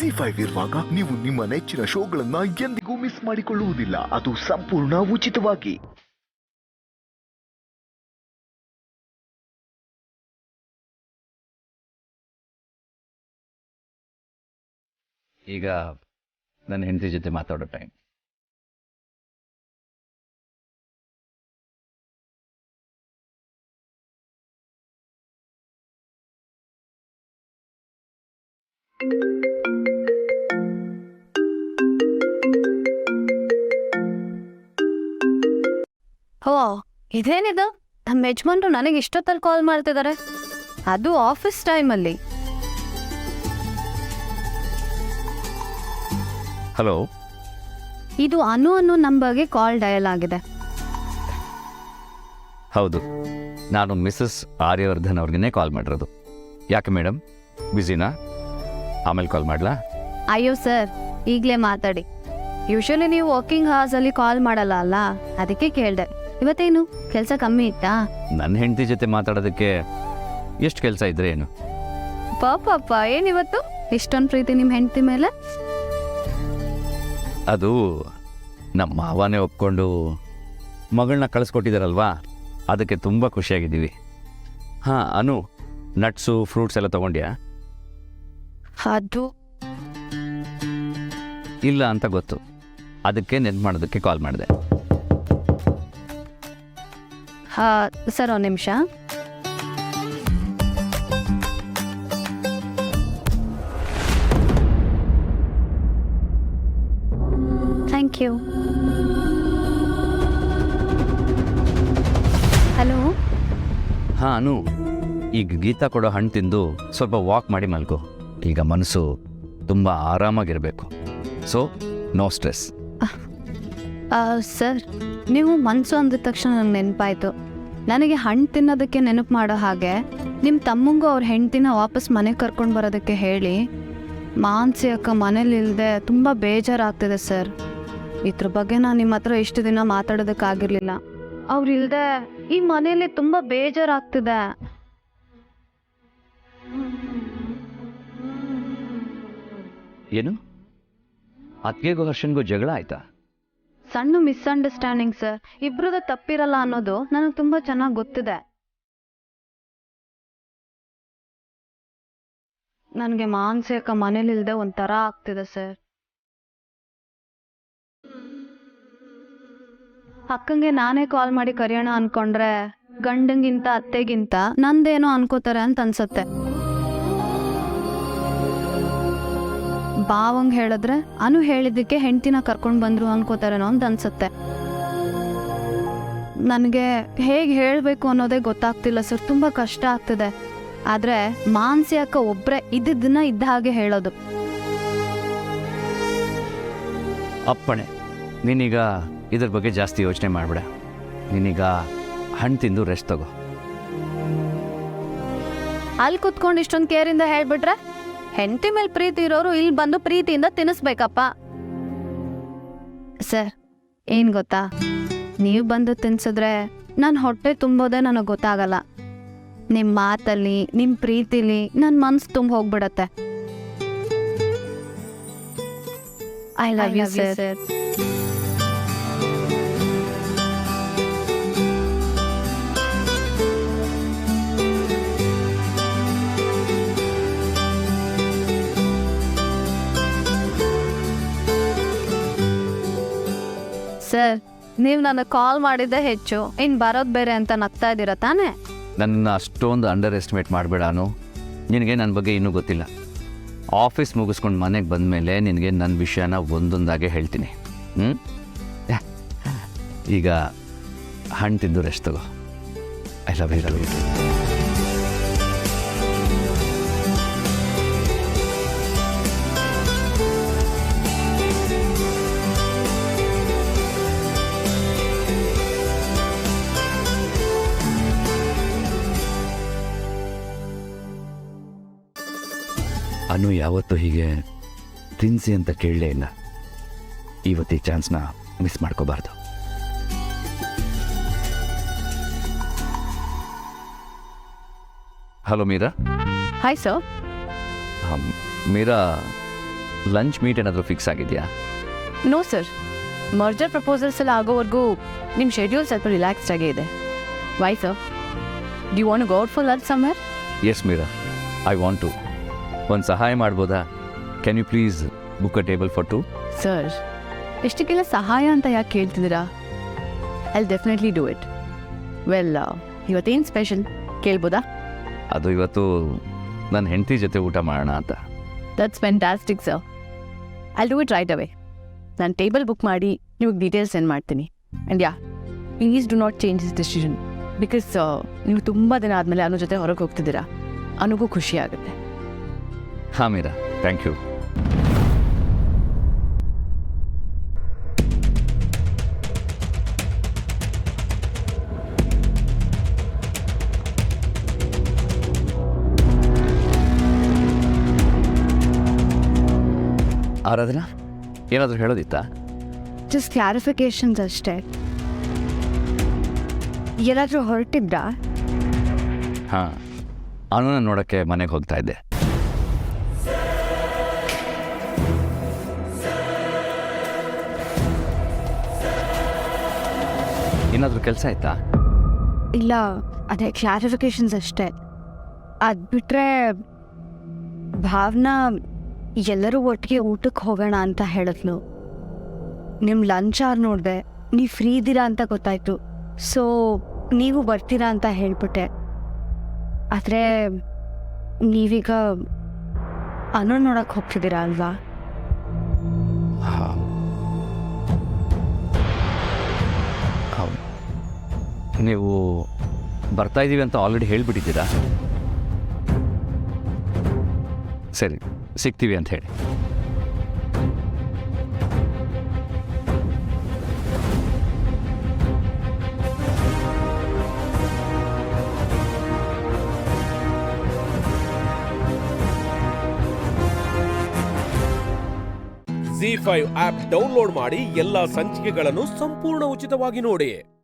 ಜಿ5 ಇರುವಾಗ ನೀವು ನಿಮ್ಮ ನೆಚ್ಚಿನ ಶೋಗಳನ್ನ ಎಂದಿಗೂ ಮಿಸ್ ಮಾಡಿಕೊಳ್ಳುವುದಿಲ್ಲ. ಅದು ಸಂಪೂರ್ಣ ಉಚಿತವಾಗಿ. ಈಗ ನನ್ನ ಹೆಂಡತಿ ಜೊತೆ ಮಾತಾಡೋ ಟೈಮ್. ಓ, ಇದೇನಿದು? ನಮ್ಮ ಯಜಮಾನ್ರು ನನಗೆ ಇಷ್ಟೊತ್ತಲ್ಲಿ ಕಾಲ್ ಮಾಡ್ತಿದ್ದಾರೆ, ಅದು ಆಫೀಸ್ ಟೈಮಲ್ಲಿ. ಹಲೋ, ಇದು ಅನು ಅನ್ನೋ ನಂಬರ್ಗೆ ಕಾಲ್ ಡಯಲ್ ಆಗಿದೆ. ಹೌದು, ನಾನು ಮಿಸಸ್ ಆರ್ಯವರ್ಧನ್ ಅವ್ರಿಗೇ ಕಾಲ್ ಮಾಡಿರೋದು. ಯಾಕೆ ಮೇಡಮ್, ಬ್ಯುಸಿನಾ? ಆಮೇಲೆ ಕಾಲ್ ಮಾಡಲಾ? ಅಯ್ಯೋ ಸರ್, ಈಗಲೇ ಮಾತಾಡಿ. ಯೂಶಲಿ ನೀವು ವರ್ಕಿಂಗ್ ಅವರ್ಸಲ್ಲಿ ಕಾಲ್ ಮಾಡಲ್ಲ ಅಲ್ಲ, ಅದಕ್ಕೆ ಕೇಳಿದೆ. ಇವತ್ತೇನು ಕೆಲಸ ಕಮ್ಮಿ ಇತ್ತಾ? ನನ್ನ ಹೆಂಡತಿ ಜೊತೆ ಮಾತಾಡೋದಕ್ಕೆ ಎಷ್ಟು ಕೆಲಸ ಇದ್ರೆ ಏನು? ಪಾಪ, ಏನಿವತ್ತು ಇಷ್ಟೊಂದು ಪ್ರೀತಿ ನಿಮ್ಮ ಹೆಂಡತಿ ಮೇಲೆ? ಅದು ನಮ್ಮ ಮಾವನೇ ಒಪ್ಕೊಂಡು ಮಗಳನ್ನ ಕಳಿಸ್ಕೊಟ್ಟಿದ್ದಾರಲ್ವಾ, ಅದಕ್ಕೆ ತುಂಬ ಖುಷಿಯಾಗಿದ್ದೀವಿ. ಹಾಂ ಅನು, ನಟ್ಸು ಫ್ರೂಟ್ಸ್ ಎಲ್ಲ ತೊಗೊಂಡ್ಯಾ? ಅದು ಇಲ್ಲ ಅಂತ ಗೊತ್ತು, ಅದಕ್ಕೆ ನೆನ್ಪು ಮಾಡೋದಕ್ಕೆ ಕಾಲ್ ಮಾಡಿದೆ. ಸರ್, ಒಂದು ನಿಮಿಷ. Thank you. ಹಲೋ. ಹಾಂ ಅನು, ಈಗ ಗೀತಾ ಕೊಡೋ ಹಣ್ಣು ತಿಂದು ಸ್ವಲ್ಪ ವಾಕ್ ಮಾಡಿ ಮಲ್ಕೋ. ಈಗ ಮನಸ್ಸು ತುಂಬ ಆರಾಮಾಗಿರಬೇಕು. So no stress. ಸರ್, ನೀವು ಮನಸ್ಸು ಅಂದಿದ ತಕ್ಷಣ ನನಗೆ ನೆನಪಾಯಿತು. ನನಗೆ ಹಣ್ಣು ತಿನ್ನೋದಕ್ಕೆ ನೆನಪು ಮಾಡೋ ಹಾಗೆ ನಿಮ್ಮ ತಮ್ಮಂಗೂ ಅವ್ರ ಹೆಂಡ್ತಿನ ವಾಪಸ್ ಮನೆಗೆ ಕರ್ಕೊಂಡು ಬರೋದಕ್ಕೆ ಹೇಳಿ. ಮಾನ್ಸಿ ಅಕ್ಕ ಮನೇಲಿ ಇಲ್ಲದೆ ತುಂಬ ಬೇಜಾರಾಗ್ತಿದೆ ಸರ್. ಇದ್ರ ಬಗ್ಗೆ ನಾನು ನಿಮ್ಮ ಹತ್ರ ಇಷ್ಟು ದಿನ ಮಾತಾಡೋದಕ್ಕಾಗಿರಲಿಲ್ಲ. ಅವ್ರು ಇಲ್ಲದೆ ಈ ಮನೇಲಿ ತುಂಬ ಬೇಜಾರಾಗ್ತಿದೆ. ಏನು, ಅತ್ತಿಗೆಗೂ ಹರ್ಷನ್ಗೂ ಜಗಳ ಆಯ್ತಾ? ಸಣ್ಣ ಮಿಸ್ಅಂಡರ್ಸ್ಟ್ಯಾಂಡಿಂಗ್ ಸರ್. ಇಬ್ರದ ತಪ್ಪಿರಲ್ಲ ಅನ್ನೋದು ನನಗೆ ತುಂಬ ಚೆನ್ನಾಗಿ ಗೊತ್ತಿದೆ. ನನಗೆ ಮಾನ್ಸಿ ಅಕ್ಕ ಮನೇಲಿಲ್ದೆ ಒಂಥರ ಆಗ್ತಿದೆ ಸರ್. ಅಕ್ಕಂಗೆ ನಾನೇ ಕಾಲ್ ಮಾಡಿ ಕರೆಯೋಣ ಅನ್ಕೊಂಡ್ರೆ ಗಂಡಂಗಿಂತ ಅತ್ತೆಗಿಂತ ನಂದೇನೋ ಅನ್ಕೋತಾರೆ ಅಂತ ಅನ್ಸತ್ತೆ. ಬಾವಂಗ್ ಹೇಳಿದ್ರೆ ಅನು ಹೇಳಿದ್ದಕ್ಕೆ ಹೆಂಡ್ತಿನ ಕರ್ಕೊಂಡು ಬಂದ್ರು ಅನ್ಕೋತಾರೇನೋ ಅಂತ ಅನ್ಸತ್ತೆ. ನನಗೆ ಹೇಗೆ ಹೇಳಬೇಕು ಅನ್ನೋದೇ ಗೊತ್ತಾಗ್ತಿಲ್ಲ ಸರ್. ತುಂಬ ಕಷ್ಟ ಆಗ್ತಿದೆ. ಆದರೆ ಮಾನ್ಸಿ ಅಕ್ಕ ಒಬ್ಬರೇ ಇದ್ದಿದ್ದನ್ನ ಇದ್ದ ಹಾಗೆ ಹೇಳೋದು. ಅಪ್ಪಣೆ, ನೀನೀಗ ಇದ್ರ ಬಗ್ಗೆ ಜಾಸ್ತಿ ಯೋಚನೆ ಮಾಡಬೇಡ. ನೀನೀಗ ಹಣ್ಣು ತಿಂದು ರೆಸ್ಟ್ ತಗೋ. ಅಲ್ಲಿ ಕುತ್ಕೊಂಡು ಇಷ್ಟೊಂದು ಕೇರಿಂದ ಹೇಳ್ಬಿಟ್ರೆ ಹೆಂಡತಿ ಮೇಲೆ ಪ್ರೀತಿ ಇರೋರು ಇಲ್ಲಿ ಬಂದು ಪ್ರೀತಿಯಿಂದ ತಿನ್ನಿಸ್ಬೇಕಪ್ಪ. ಸರ್, ಏನು ಗೊತ್ತಾ, ನೀವು ಬಂದು ತಿನ್ಸಿದ್ರೆ ನನ್ನ ಹೊಟ್ಟೆ ತುಂಬೋದೇ ನನಗೆ ಗೊತ್ತಾಗಲ್ಲ. ನಿಮ್ಮ ಮಾತಲ್ಲಿ, ನಿಮ್ಮ ಪ್ರೀತಿಲಿ ನನ್ನ ಮನಸ್ಸು ತುಂಬ ಹೋಗ್ಬಿಡತ್ತೆ. I love you sir. Sir, ನೀವು ನನಗೆ ಕಾಲ್ ಮಾಡಿದ್ದೆ ಹೆಚ್ಚು, ಇನ್ನು ಬರೋದು ಬೇರೆ ಅಂತ ನಗ್ತಾ ಇದ್ದೀರಾ ತಾನೇ? ನನ್ನ ಅಷ್ಟೊಂದು ಅಂಡರ್ ಎಸ್ಟಿಮೇಟ್ ಮಾಡಬೇಡ ಅನು. ನಿನಗೆ ನನ್ನ ಬಗ್ಗೆ ಇನ್ನೂ ಗೊತ್ತಿಲ್ಲ. ಆಫೀಸ್ ಮುಗಿಸ್ಕೊಂಡು ಮನೆಗೆ ಬಂದಮೇಲೆ ನಿನಗೆ ನನ್ನ ವಿಷಯನ ಒಂದೊಂದಾಗೆ ಹೇಳ್ತೀನಿ. ಈಗ ಹಣ್ಣು ತಿಂದು ರೆಸ್ಟ್ ತಗೋ. I love you. ಅನು ಯಾವತ್ತೂ ಹೀಗೆ ತಿನ್ಸಿ ಅಂತ ಕೇಳಲೇ ಇಲ್ಲ. ಇವತ್ತು ಈ ಚಾನ್ಸ್ನ ಮಿಸ್ ಮಾಡ್ಕೋಬಾರ್ದು. Hello Meera. Hi sir. Meera, lunch meet ಏನಾದರೂ ಫಿಕ್ಸ್ ಆಗಿದೆಯಾ? ನೋ ಸರ್, ಮರ್ಜರ್ ಪ್ರಪೋಸಲ್ಸ್ ಎಲ್ಲ ಆಗೋವರೆಗೂ ನಿಮ್ಮ ಶೆಡ್ಯೂಲ್ ಸ್ವಲ್ಪ ರಿಲ್ಯಾಕ್ಸ್ಡ್ ಆಗೇ ಇದೆ. Why sir, do want go out for lunch somewhere? Yes Meera, I want to. ಒಂದು ಸಹಾಯ ಮಾಡ್ಬೋದಾ? Can you please book a table for 2? Sir, ಎಷ್ಟಕ್ಕೆಲ್ಲ ಸಹಾಯ ಅಂತ ಯಾಕೆ ಕೇಳ್ತಿದ್ದೀರಾ? I definitely do it. Well, ಇವತ್ತೇನು ಸ್ಪೆಷಲ್ ಕೇಳ್ಬೋದಾ? ಅದು ಇವತ್ತು ನನ್ನ ಹೆಂಡತಿ ಜೊತೆ ಊಟ ಮಾಡೋಣ ಅಂತ. That's fantastic sir. I do it right ಅವೇ. ನಾನು ಟೇಬಲ್ ಬುಕ್ ಮಾಡಿ ನಿಮಗೆ ಡೀಟೇಲ್ಸ್ ಸೆಂಡ್ ಮಾಡ್ತೀನಿ. And yeah, please do not change this decision because ನೀವು ತುಂಬ ದಿನ ಆದಮೇಲೆ ಅನು ಜೊತೆ ಹೊರಗೆ ಹೋಗ್ತಿದ್ದೀರಾ. ಅನುಗೂ ಖುಷಿ ಆಗುತ್ತೆ. ಹಾಂ ಮೀರಾ, ಥ್ಯಾಂಕ್ ಯು. ಆರಾಧನಾ, ಏನಾದರೂ ಹೇಳೋದಿತ್ತಾ? ಜಸ್ಟ್ ಕ್ಲಾರಿಫಿಕೇಶನ್ಸ್ ಅಷ್ಟೇ. ಎಲ್ಲಾದರೂ ಹೊರಟಿದ್ರಾ? ಹಾಂ, ಅನುನ ನೋಡೋಕ್ಕೆ ಮನೆಗೆ ಹೋಗ್ತಾ ಇದ್ದೆ. ಏನಾದರೂ ಕೆಲಸ ಆಯ್ತಾ? ಇಲ್ಲ, ಅದೇ ಕ್ಲಾರಿಫಿಕೇಶನ್ಸ್ ಅಷ್ಟೇ. ಅದು ಬಿಟ್ಟರೆ ಭಾವನಾ ಎಲ್ಲರೂ ಒಟ್ಟಿಗೆ ಊಟಕ್ಕೆ ಹೋಗೋಣ ಅಂತ ಹೇಳಿದ್ಲು. ನಿಮ್ಮ ಲಂಚ್ ಆರ್ ನೋಡಿದೆ, ನೀವು ಫ್ರೀ ಇದ್ದೀರಾ ಅಂತ ಗೊತ್ತಾಯಿತು. ಸೊ ನೀವು ಬರ್ತೀರಾ ಅಂತ ಹೇಳ್ಬಿಟ್ಟೆ. ಆದರೆ ನೀವೀಗ ಅನು ನೋಡೋಕ್ಕೆ ಹೋಗ್ತಿದ್ದೀರಾ ಅಲ್ವಾ? ನೀವು ಬರ್ತಾ ಇದ್ದೀವಿ ಅಂತ ಆಲ್ರೆಡಿ ಹೇಳಿಬಿಟ್ಟಿದ್ದೀರಾ? ಸರಿ, ಸಿಗ್ತೀವಿ ಅಂತ ಹೇಳಿ. ZEE5 ಆಪ್ ಡೌನ್ಲೋಡ್ ಮಾಡಿ ಎಲ್ಲಾ ಸಂಚಿಕೆಗಳನ್ನು ಸಂಪೂರ್ಣ ಉಚಿತವಾಗಿ ನೋಡಿ.